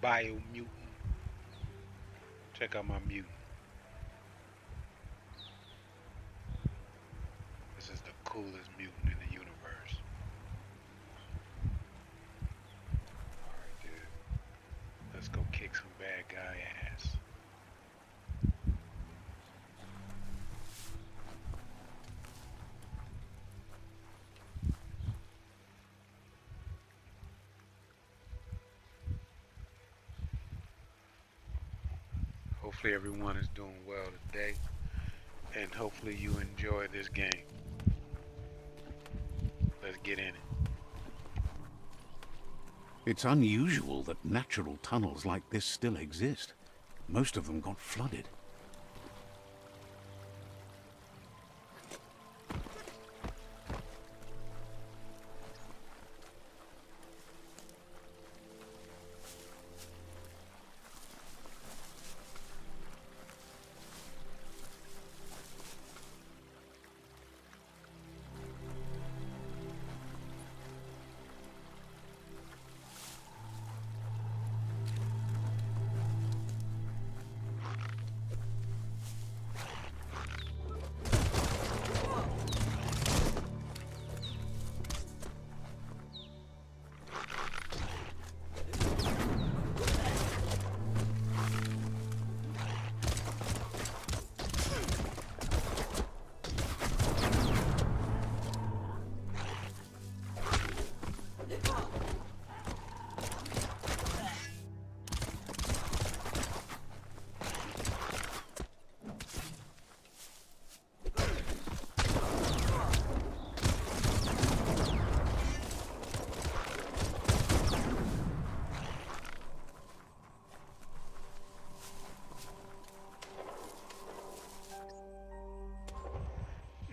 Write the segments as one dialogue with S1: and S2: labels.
S1: biomutant. Check out my mutant. This is the coolest mutant in the universe. Alright, dude. Let's go kick some bad guy ass. Hopefully everyone is doing well today. And hopefully you enjoy this game. Let's get in it.
S2: It's unusual that natural tunnels like this still exist. Most of them got flooded.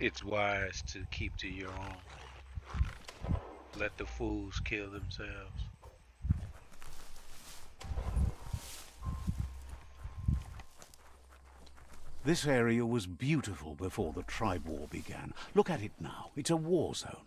S1: It's wise to keep to your own. Let the fools kill themselves.
S2: This area was beautiful before the tribe war began. Look at it now. It's a war zone.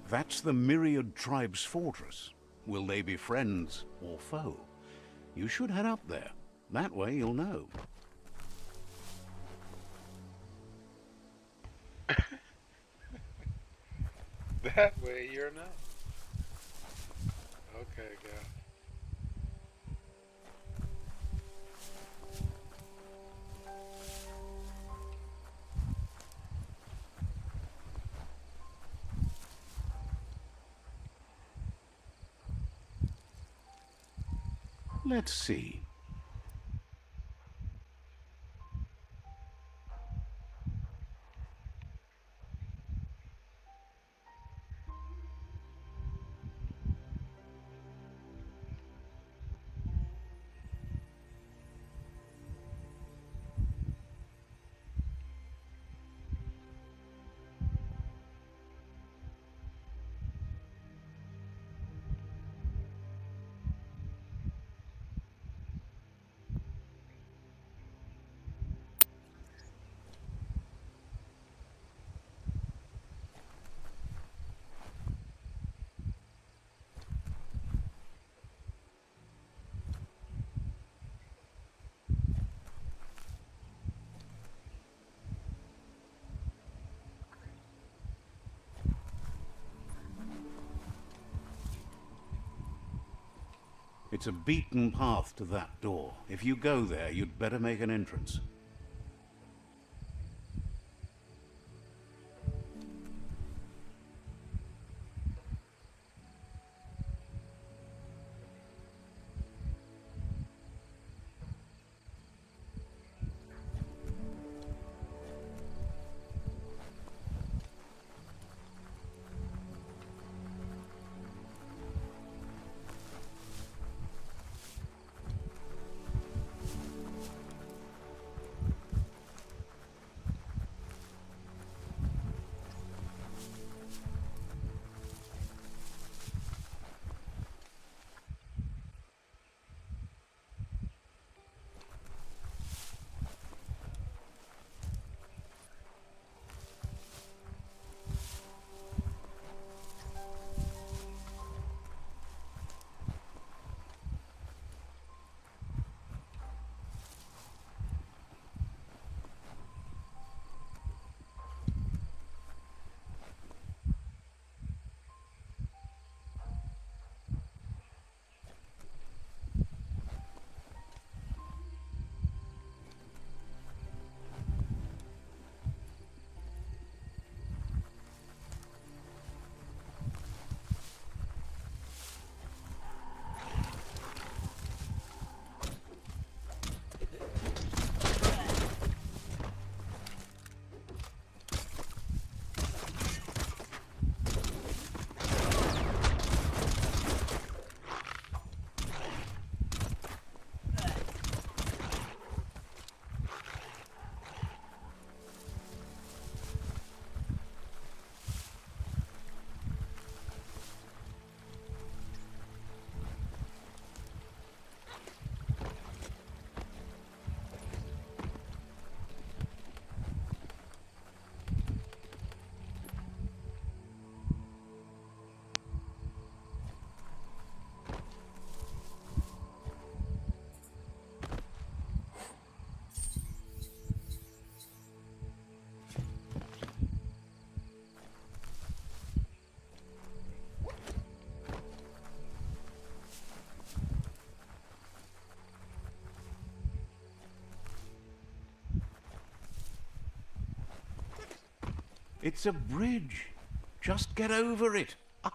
S2: That's the Myriad Tribe's fortress. Will they be friends or foe? You should head up there. That way you'll know.
S1: That way you're not. Okay, guys.
S2: Let's see. It's a beaten path to that door. If you go there, you'd better make an entrance. It's a bridge. Just get over it.
S1: But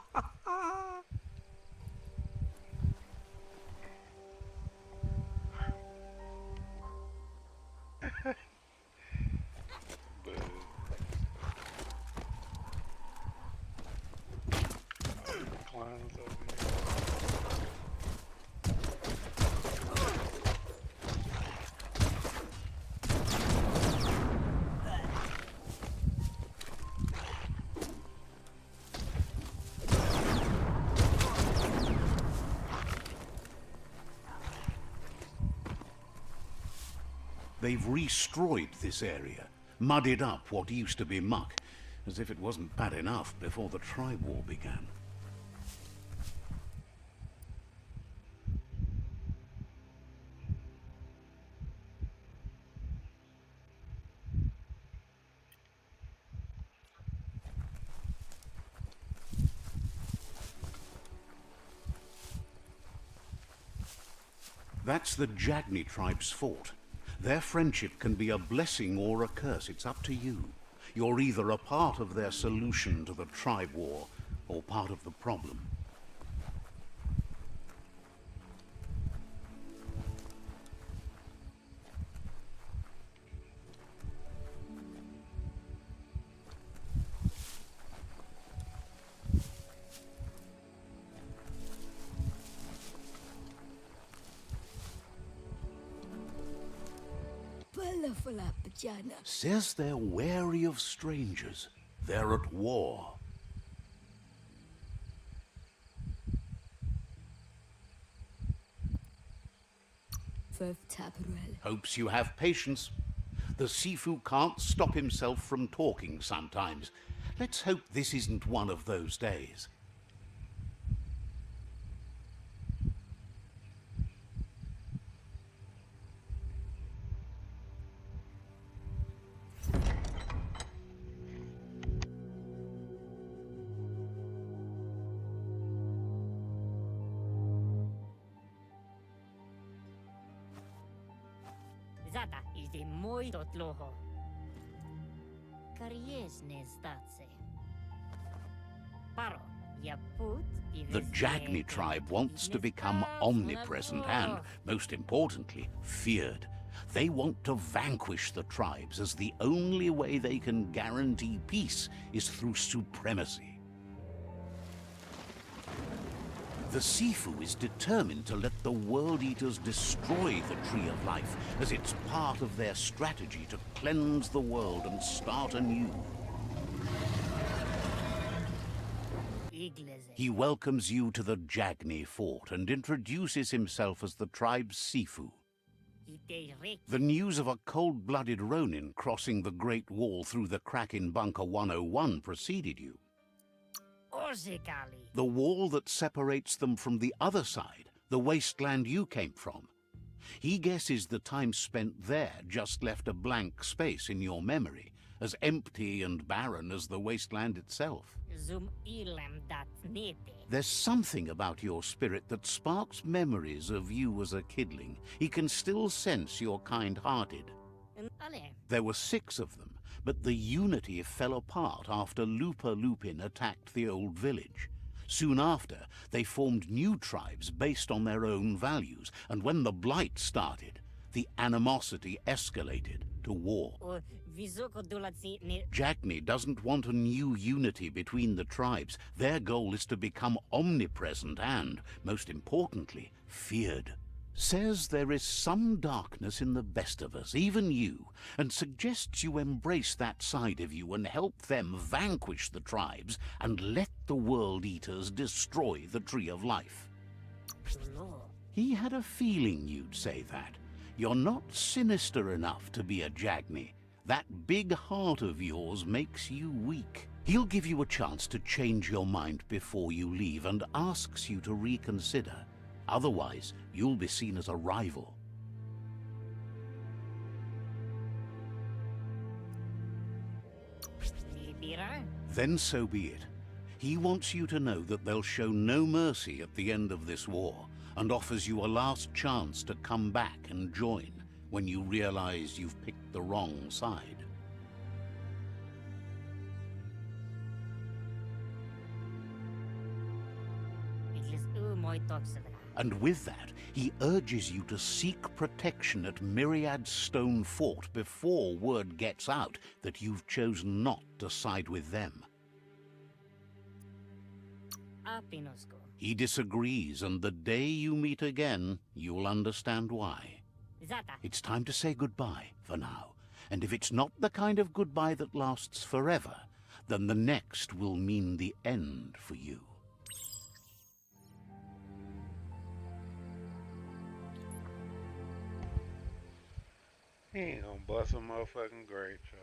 S1: clowns over here.
S2: They've restroyed this area, muddied up what used to be muck, as if it wasn't bad enough before the tribe war began. That's the Jagni tribe's fort. Their friendship can be a blessing or a curse. It's up to you. You're either a part of their solution to the tribe war, or part of the problem. Says they're wary of strangers. They're at war. Hopes you have patience. The Sifu can't stop himself from talking sometimes. Let's hope this isn't one of those days.
S3: Zata is the muy totloho. Kariesne statse. Paro, ya put
S2: The Jagni tribe wants to become omnipresent and, most importantly, feared. They want to vanquish the tribes, as the only way they can guarantee peace is through supremacy. The Sifu is determined to let the World Eaters destroy the Tree of Life, as it's part of their strategy to cleanse the world and start anew. He welcomes you to the Jagni fort and introduces himself as the tribe's Sifu. The news of a cold-blooded Ronin crossing the Great Wall through the crack in Bunker 101 preceded you. The wall that separates them from the other side, the wasteland you came from. He guesses the time spent there just left a blank space in your memory, as empty and barren as the wasteland itself. There's something about your spirit that sparks memories of you as a kidling. He can still sense you're kind-hearted. There were 6 of them, but the unity fell apart after Lupa Lupin attacked the old village. Soon after, they formed new tribes based on their own values, and when the Blight started, the animosity escalated to war. Jagni doesn't want a new unity between the tribes. Their goal is to become omnipresent and, most importantly, feared. Says there is some darkness in the best of us, even you, and suggests you embrace that side of you and help them vanquish the tribes and let the World Eaters destroy the Tree of Life. He had a feeling you'd say that. You're not sinister enough to be a Jagni. That big heart of yours makes you weak. He'll give you a chance to change your mind before you leave and asks you to reconsider. Otherwise, you'll be seen as a rival. Then so be it. He wants you to know that they'll show no mercy at the end of this war, and offers you a last chance to come back and join when you realize you've picked the wrong side. And with that, he urges you to seek protection at Myriad Stone Fort before word gets out that you've chosen not to side with them. He disagrees, and the day you meet again, you'll understand why. It's time to say goodbye for now, and if it's not the kind of goodbye that lasts forever, then the next will mean the end for you.
S1: He ain't gonna bust a motherfucking grape, y'all.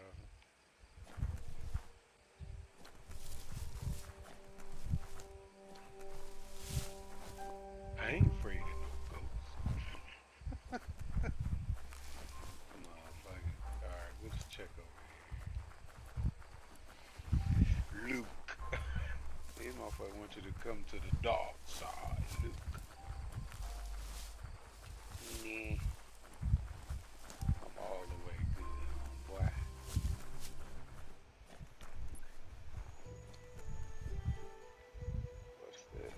S1: I ain't afraid of no ghosts. Motherfucker. Alright, let's check over here. Luke. This motherfucker want you to come to the dark side, Luke. Nah. I'm all the way good, boy. What's this?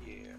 S1: Yeah.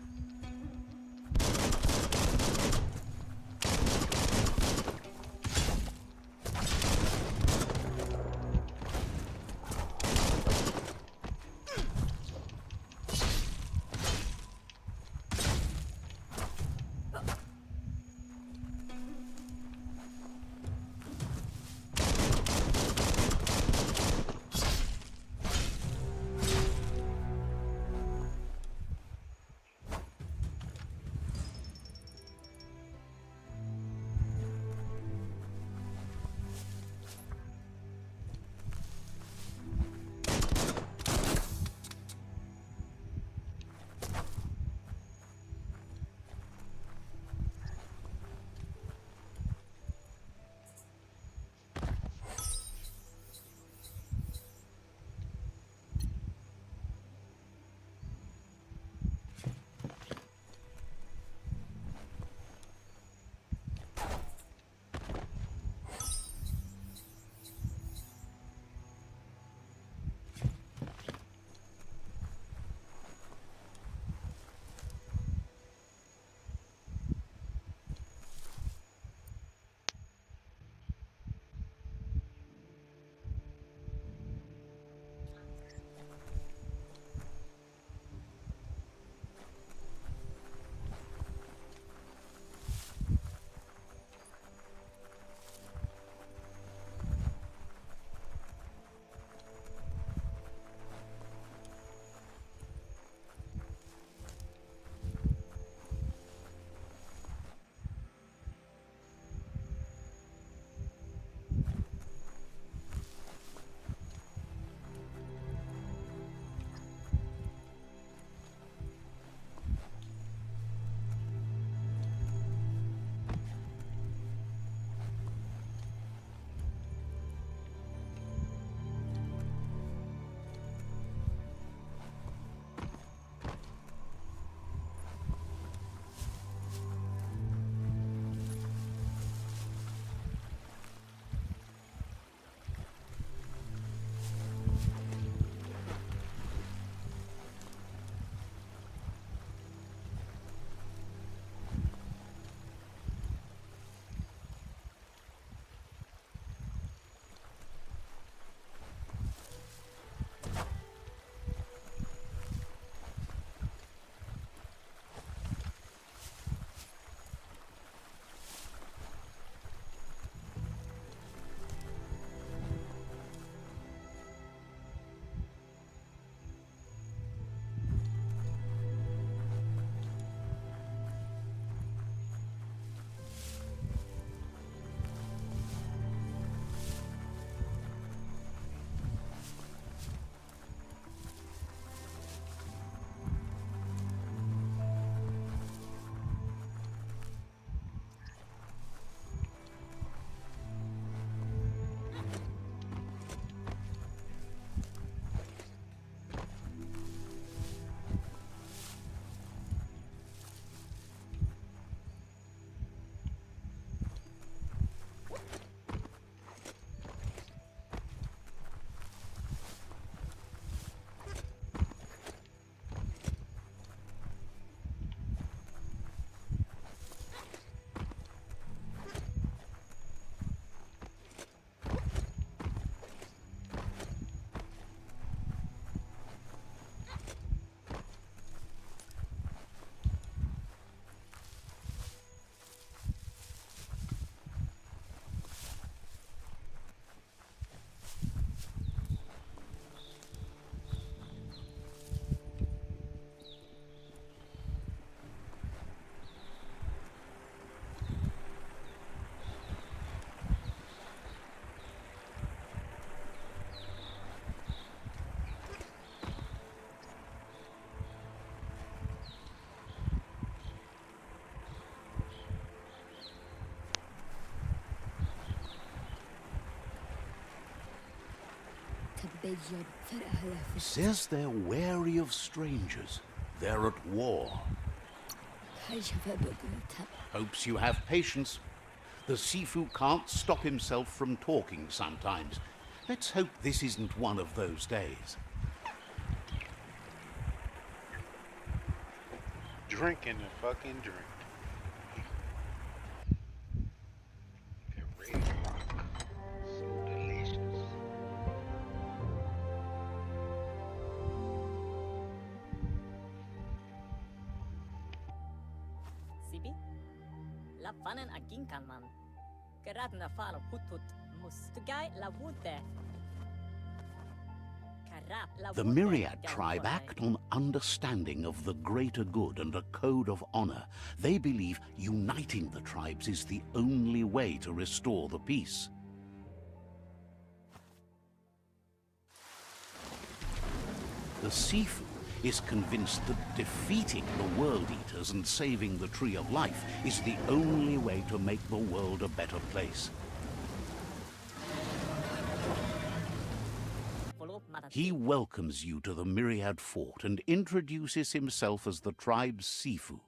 S2: Says they're wary of strangers. They're at war. Hopes you have patience. The Sifu can't stop himself from talking sometimes. Let's hope this isn't one of those days.
S1: Drinking the fucking drink. That red rock. So delicious.
S3: Sibi? Lappanen aginkan man. Geradna falo putut mustugai la wute.
S2: The Myriad tribe act on understanding of the greater good and a code of honor. They believe uniting the tribes is the only way to restore the peace. The Sifu is convinced that defeating the World Eaters and saving the Tree of Life is the only way to make the world a better place. He welcomes you to the Myriad Fort and introduces himself as the tribe's Sifu.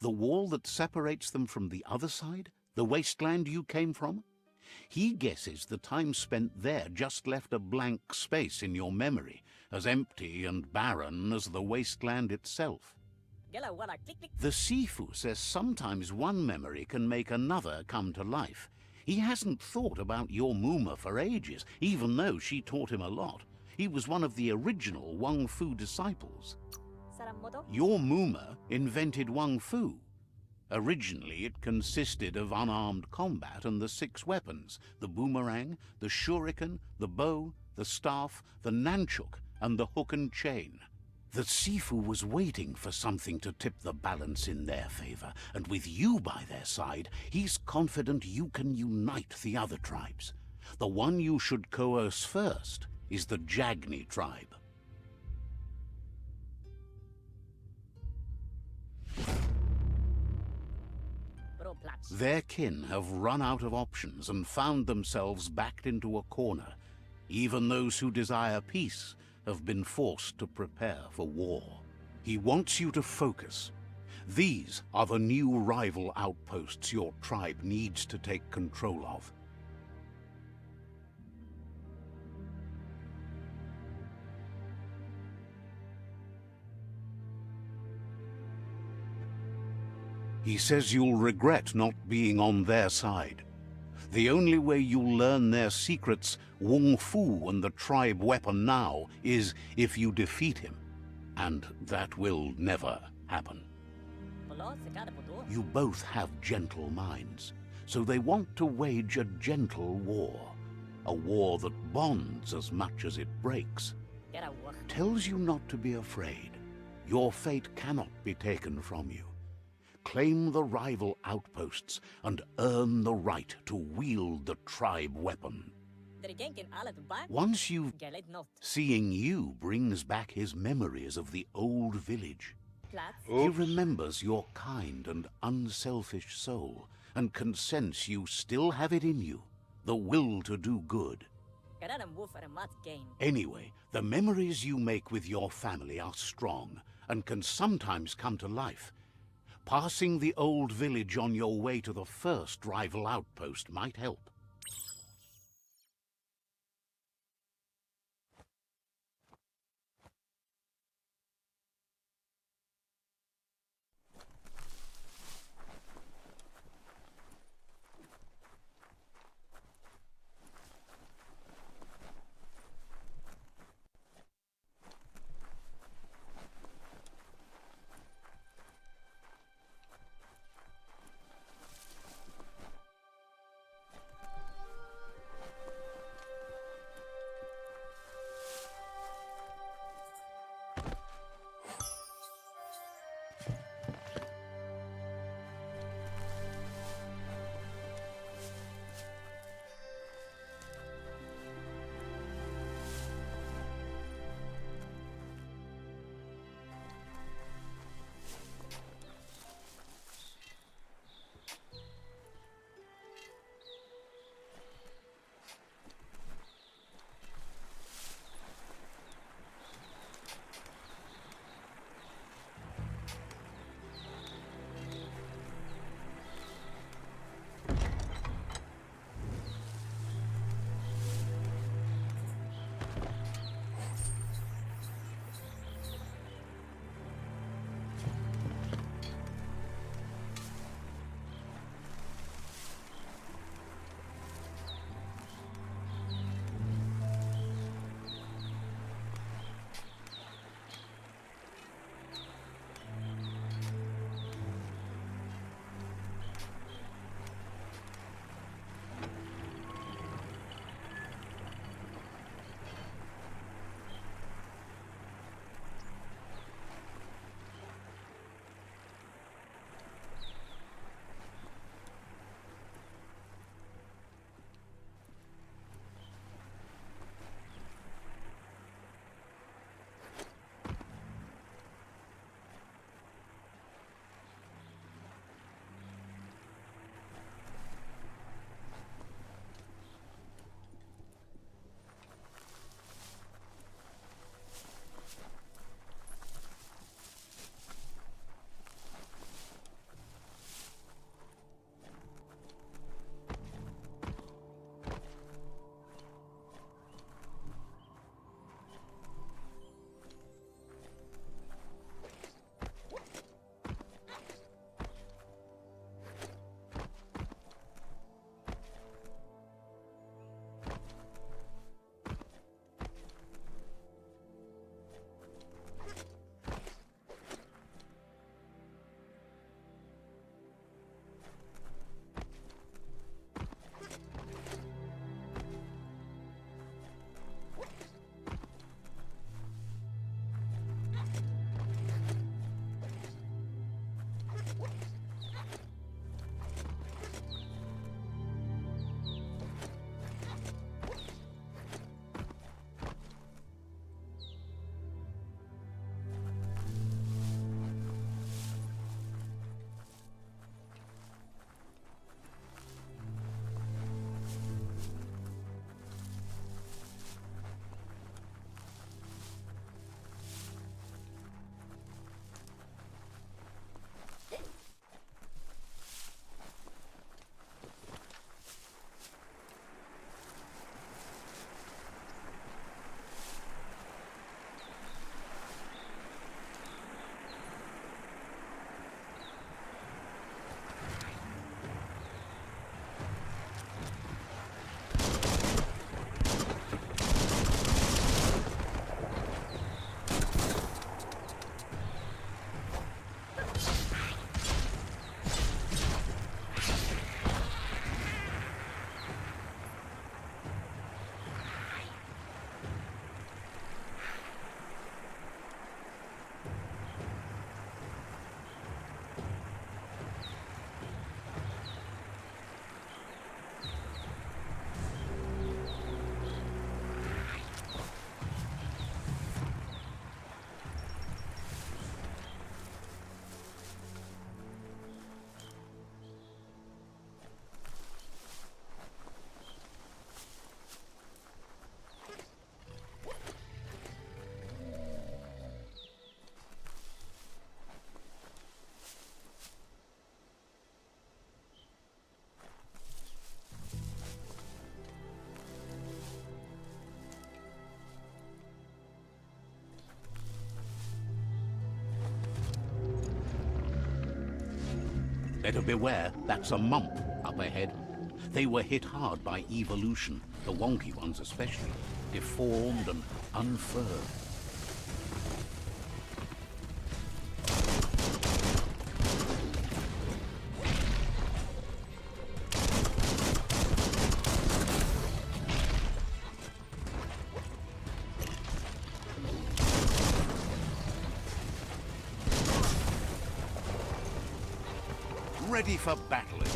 S2: The wall that separates them from the other side? The wasteland you came from? He guesses the time spent there just left a blank space in your memory, as empty and barren as the wasteland itself. The Sifu says sometimes one memory can make another come to life. He hasn't thought about your Muma for ages, even though she taught him a lot. He was one of the original Wang Fu disciples. Your Muma invented Wang Fu. Originally, it consisted of unarmed combat and the 6 weapons: the boomerang, the shuriken, the bow, the staff, the nunchuk, and the hook and chain. The Sifu was waiting for something to tip the balance in their favor, and with you by their side, he's confident you can unite the other tribes. The one you should coerce first is the Jagni tribe. Their kin have run out of options and found themselves backed into a corner. Even those who desire peace have been forced to prepare for war. He wants you to focus. These are the new rival outposts your tribe needs to take control of. He says you'll regret not being on their side. The only way you'll learn their secrets, Wung Fu and the tribe weapon now, is if you defeat him. And that will never happen. You both have gentle minds, so they want to wage a gentle war. A war that bonds as much as it breaks. Tells you not to be afraid. Your fate cannot be taken from you. Claim the rival outposts and earn the right to wield the tribe weapon. Once you've... Seeing you brings back his memories of the old village. He remembers your kind and unselfish soul and can sense you still have it in you, the will to do good. Anyway, the memories you make with your family are strong and can sometimes come to life. Passing the old village on your way to the first rival outpost might help. Better beware, that's a mump up ahead. They were hit hard by evolution, the wonky ones especially, deformed and unfurled. Ready for battle again.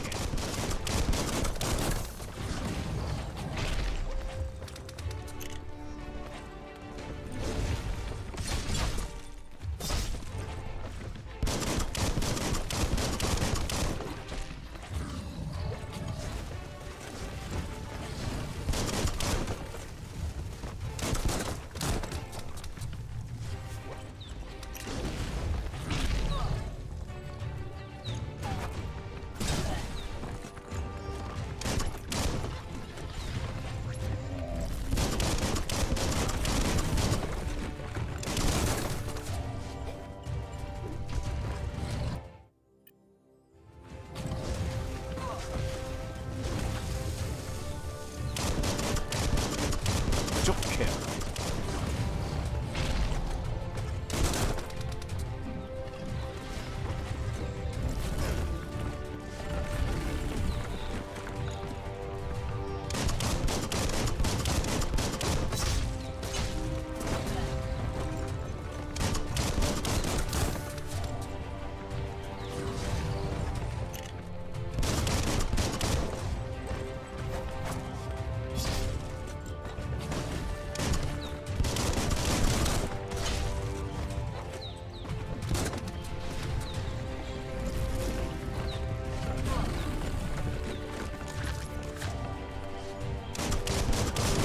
S2: Took care.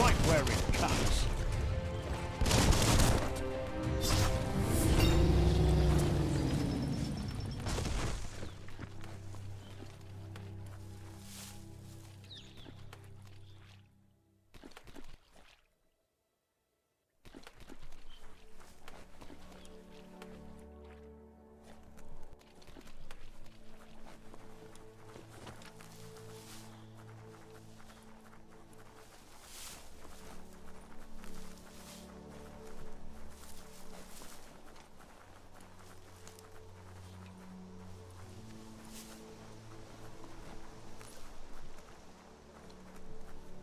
S2: Right where it cuts.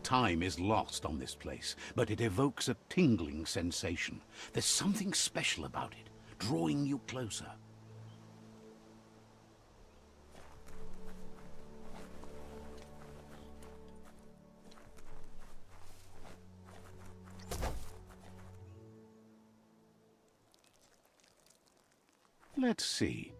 S2: Time is lost on this place, but it evokes a tingling sensation. There's something special about it, drawing you closer. Let's see.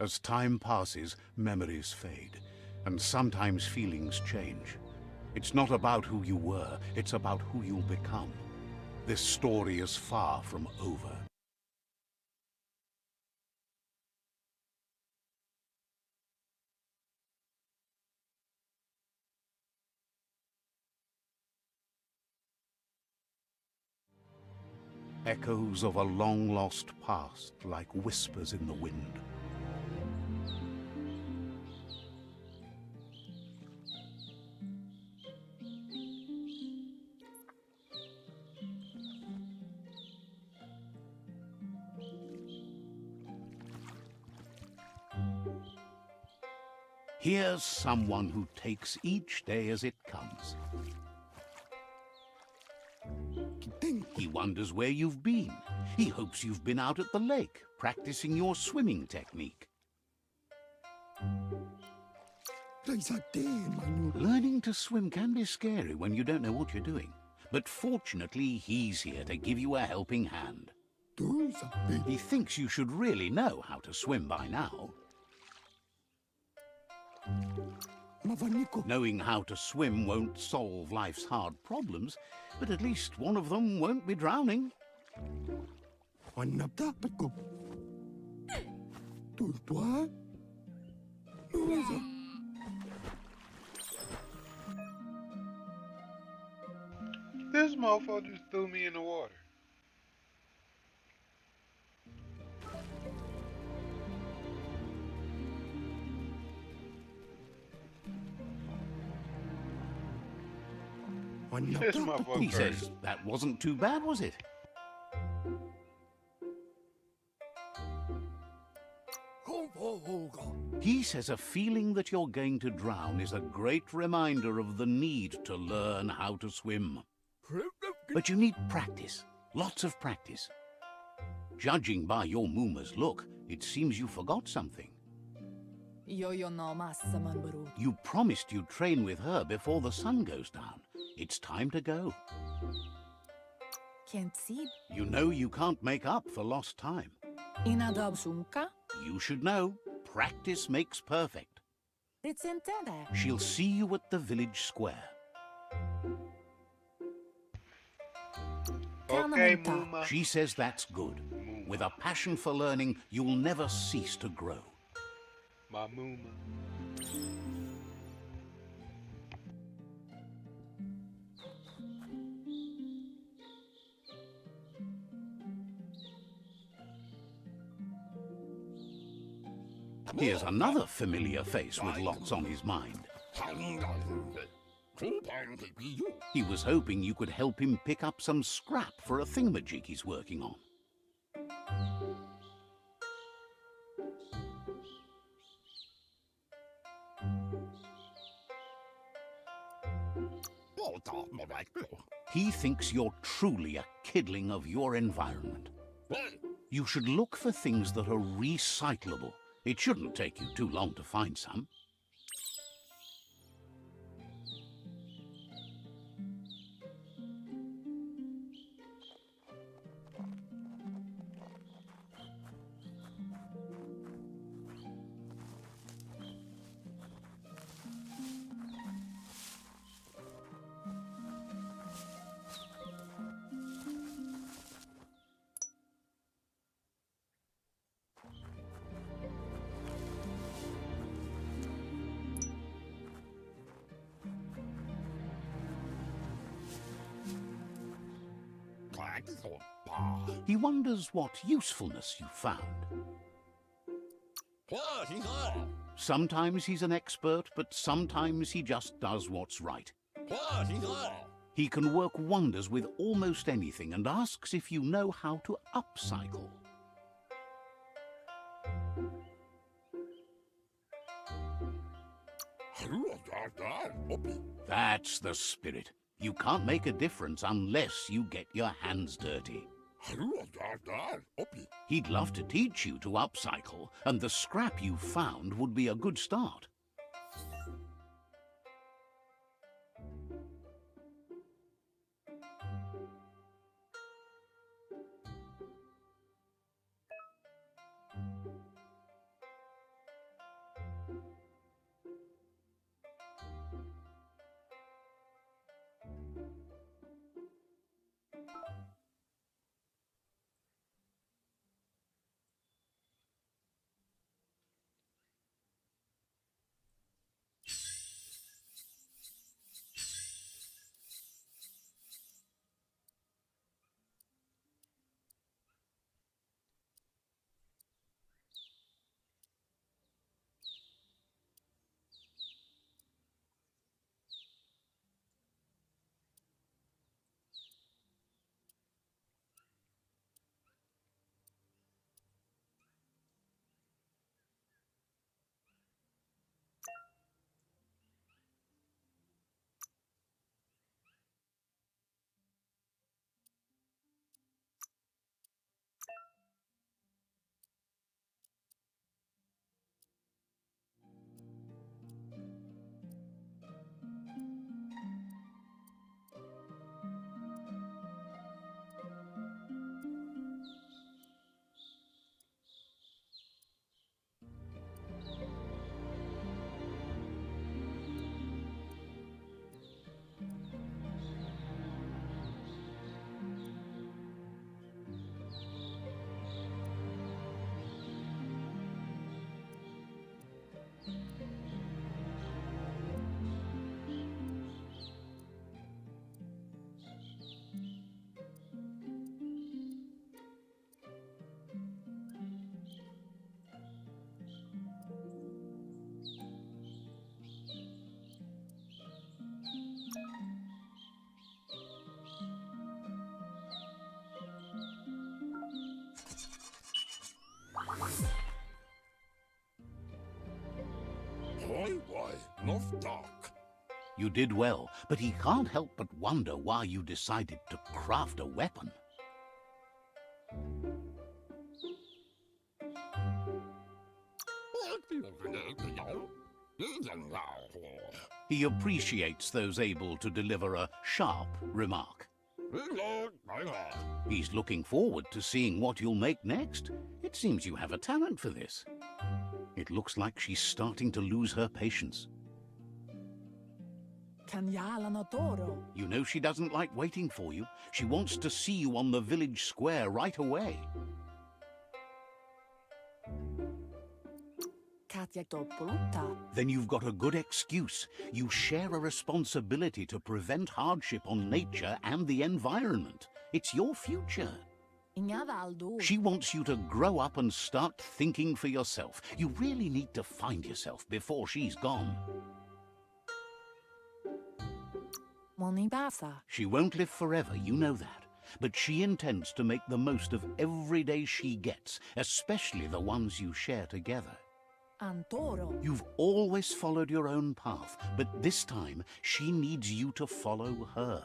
S2: As time passes, memories fade, and sometimes feelings change. It's not about who you were, it's about who you'll become. This story is far from over. Echoes of a long-lost past, like whispers in the wind. Here's someone who takes each day as it comes. He wonders where you've been. He hopes you've been out at the lake, practicing your swimming technique. Learning to swim can be scary when you don't know what you're doing. But fortunately, he's here to give you a helping hand. He thinks you should really know how to swim by now. Knowing how to swim won't solve life's hard problems, but at least one of them won't be drowning.
S1: this motherfucker just threw me in the water. This motherfucker
S2: He
S1: crazy.
S2: says that wasn't too bad, was it? He says a feeling that you're going to drown is a great reminder of the need to learn how to swim. But you need practice, lots of practice. Judging by your Mooma's look, it seems you forgot something. You promised you'd train with her before the sun goes down. It's time to go. You know you can't make up for lost time. You should know, practice makes perfect. She'll see you at the village square.
S1: Okay, Mooma.
S2: She says that's good. With a passion for learning, you'll never cease to grow.
S1: My Mooma.
S2: Here's another familiar face with lots on his mind. He was hoping you could help him pick up some scrap for a thingamajig he's working on. He thinks you're truly a kidling of your environment. You should look for things that are recyclable. It shouldn't take you too long to find some. He wonders what usefulness you found. Sometimes he's an expert, but sometimes he just does what's right. He can work wonders with almost anything and asks if you know how to upcycle. That's the spirit. You can't make a difference unless you get your hands dirty. He'd love to teach you to upcycle, and the scrap you found would be a good start. You did well, but he can't help but wonder why you decided to craft a weapon. He appreciates those able to deliver a sharp remark. He's looking forward to seeing what you'll make next. It seems you have a talent for this. It looks like she's starting to lose her patience. You know she doesn't like waiting for you. She wants to see you on the village square right away. Then you've got a good excuse. You share a responsibility to prevent hardship on nature and the environment. It's your future. She wants you to grow up and start thinking for yourself. You really need to find yourself before she's gone. She won't live forever, you know that. But she intends to make the most of every day she gets, especially the ones you share together. You've always followed your own path, but this time she needs you to follow her.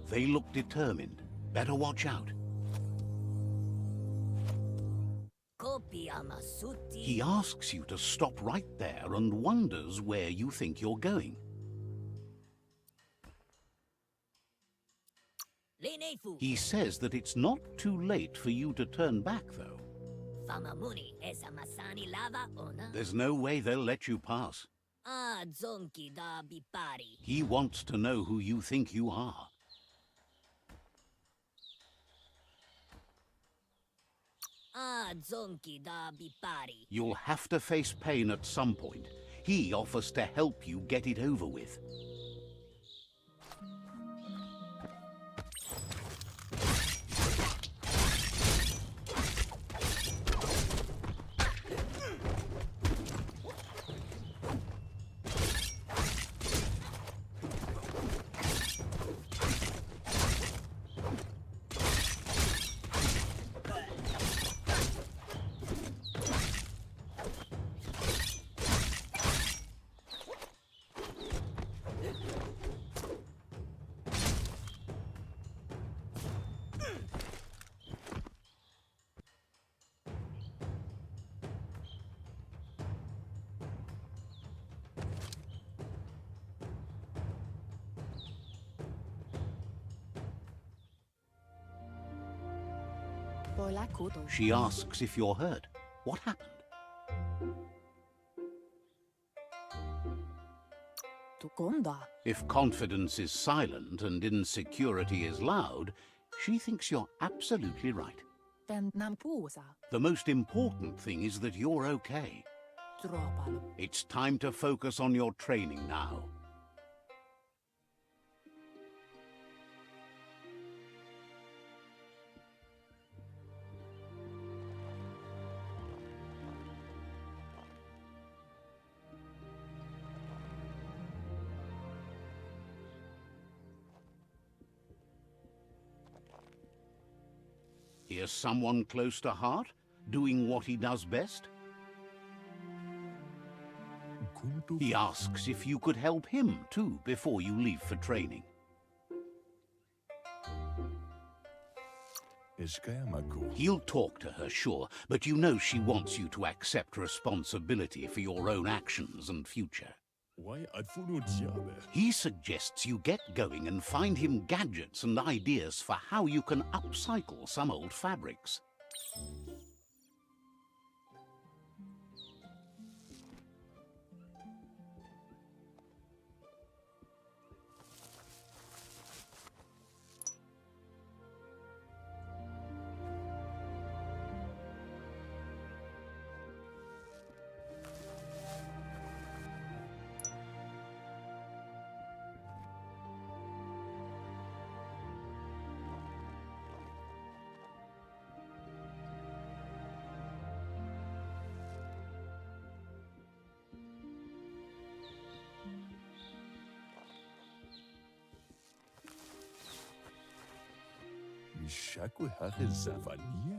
S2: They look determined. Better watch out. He asks you to stop right there and wonders where you think you're going. He says that it's not too late for you to turn back, though. There's no way they'll let you pass. He wants to know who you think you are. You'll have to face pain at some point. He offers to help you get it over with. She asks if you're hurt. What happened? If confidence is silent and insecurity is loud, she thinks you're absolutely right. The most important thing is that you're okay. It's time to focus on your training now. Here's someone close to heart, doing what he does best. He asks if you could help him, too, before you leave for training. He'll talk to her, sure, but you know she wants you to accept responsibility for your own actions and future. He suggests you get going and find him gadgets and ideas for how you can upcycle some old fabrics.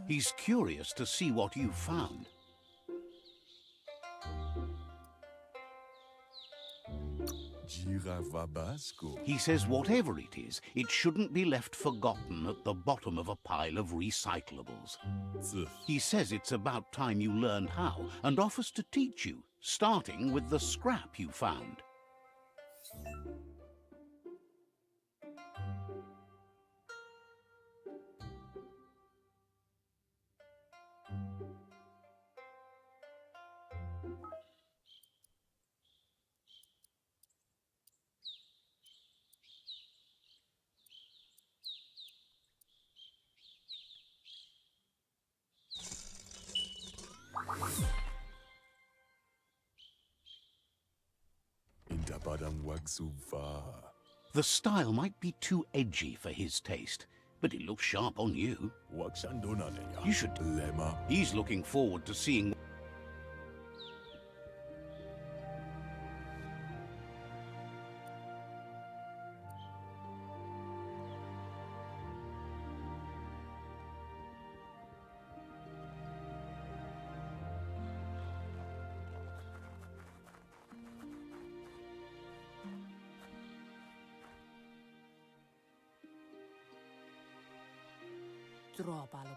S2: He's curious to see what you've found. He says whatever it is, it shouldn't be left forgotten at the bottom of a pile of recyclables. He says it's about time you learned how and offers to teach you, starting with the scrap you found. The style might be too edgy for his taste, but it looks sharp on you. You should. He's looking forward to seeing.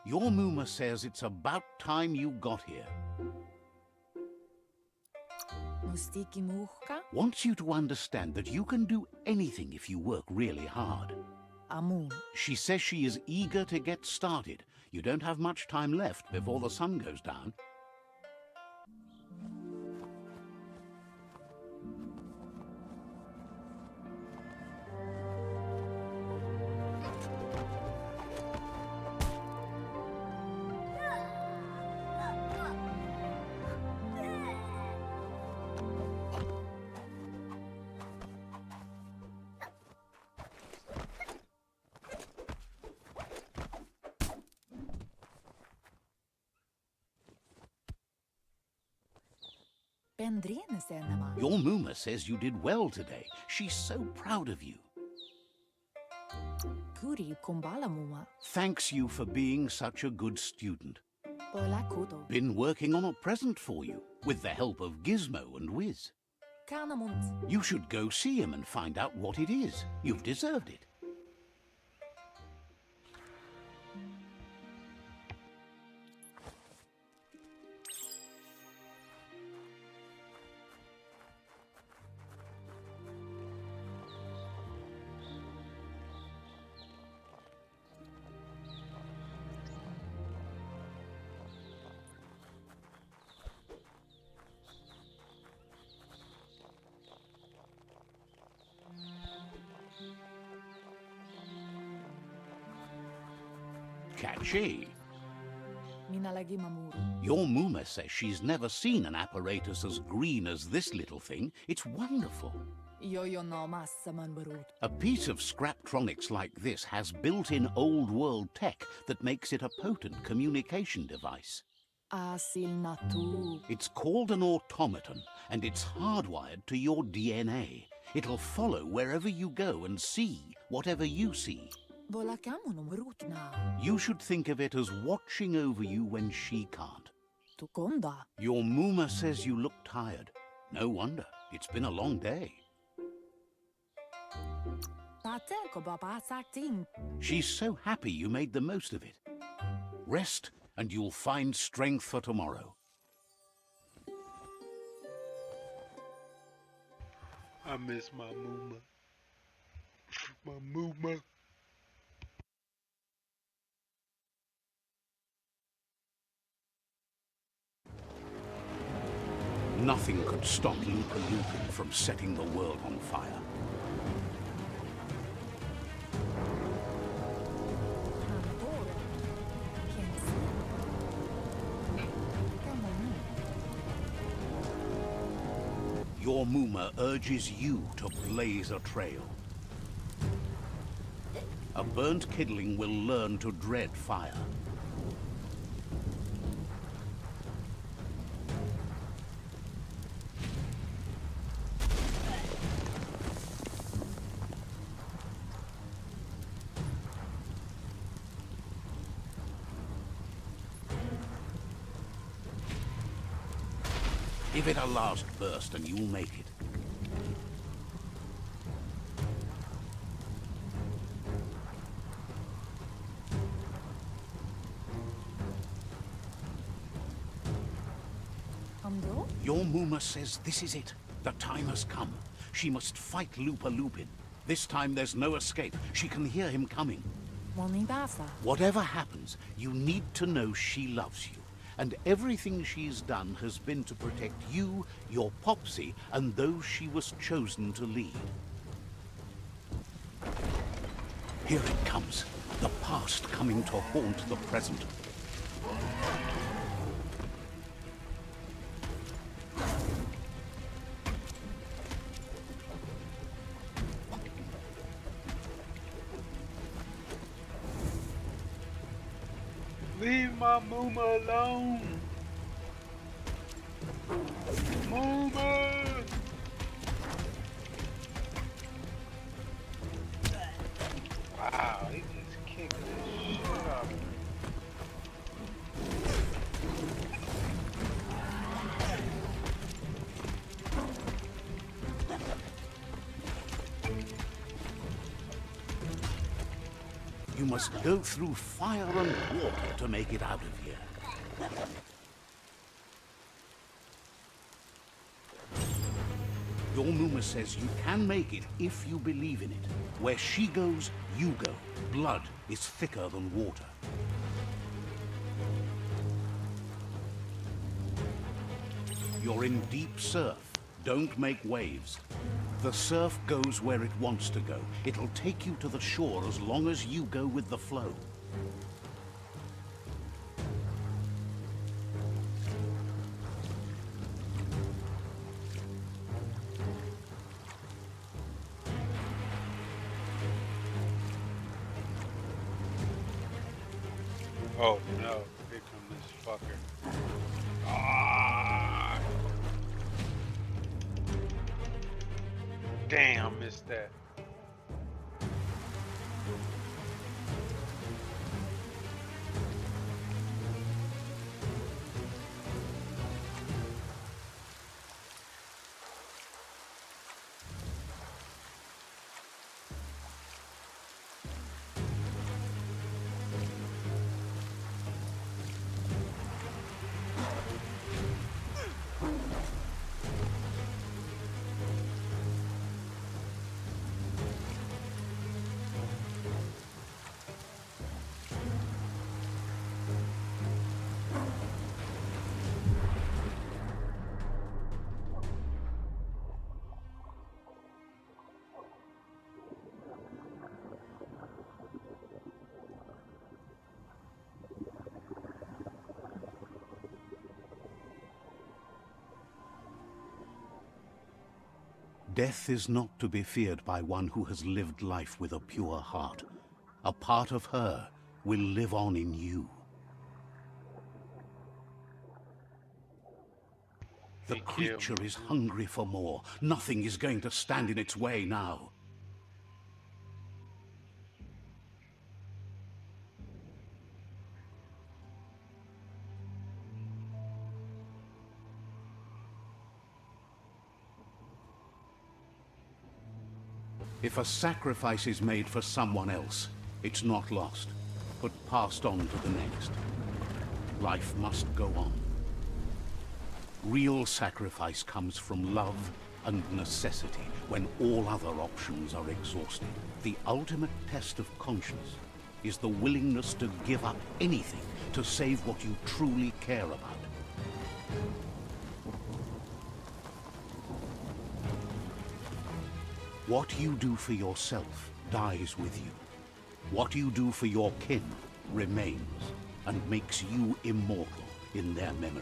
S2: Your Muma says it's about time you got here. Wants you to understand that you can do anything if you work really hard. She says she is eager to get started. You don't have much time left before the sun goes down. Your Muma says you did well today. She's so proud of you. Thanks you for being such a good student. Been working on a present for you, with the help of Gizmo and Wiz. You should go see him and find out what it is. You've deserved it. Catchy. Your Muma says she's never seen an apparatus as green as this little thing. It's wonderful. A piece of Scraptronics like this has built-in old-world tech that makes it a potent communication device. It's called an automaton, and it's hardwired to your DNA. It'll follow wherever you go and see whatever you see. You should think of it as watching over you when she can't. Your Muma says you look tired. No wonder. It's been a long day. She's so happy you made the most of it. Rest, and you'll find strength for tomorrow.
S1: I miss my Muma. My Muma.
S2: Nothing could stop Luka Lupin from setting the world on fire. Your Muma urges you to blaze a trail. A burnt kidling will learn to dread fire. Give it a last burst and you'll make it.
S3: Amdo?
S2: Your Muma says this is it. The time has come. She must fight Lupa Lupin. This time there's no escape. She can hear him coming.
S3: Morning basa.
S2: Whatever happens, you need to know she loves you. And everything she's done has been to protect you, your Popsy, and those she was chosen to lead. Here it comes. The past coming to haunt the present.
S1: Leave my Muma alone. Muma! Wow, he just kicked the shit out of me.
S2: You must go through fire and water to make it out of here. Your Muma says you can make it if you believe in it. Where she goes, you go. Blood is thicker than water. You're in deep surf. Don't make waves. The surf goes where it wants to go. It'll take you to the shore as long as you go with the flow.
S1: Oh no, here comes this fucker. Ah! Damn, missed that.
S2: Death is not to be feared by one who has lived life with a pure heart. A part of her will live on in you. The creature is hungry for more. Nothing is going to stand in its way now. If a sacrifice is made for someone else, it's not lost, but passed on to the next. Life must go on. Real sacrifice comes from love and necessity when all other options are exhausted. The ultimate test of conscience is the willingness to give up anything to save what you truly care about. What you do for yourself dies with you. What you do for your kin remains and makes you immortal in their memory.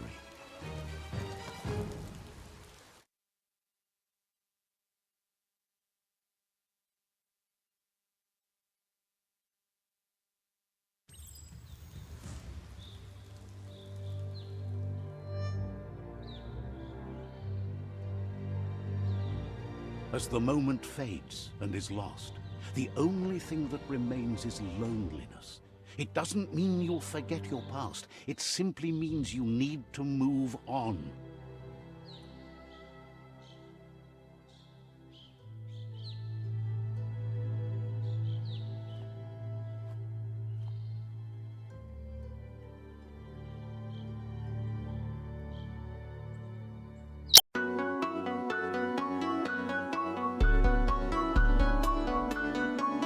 S2: As the moment fades and is lost, the only thing that remains is loneliness. It doesn't mean you'll forget your past. It simply means you need to move on.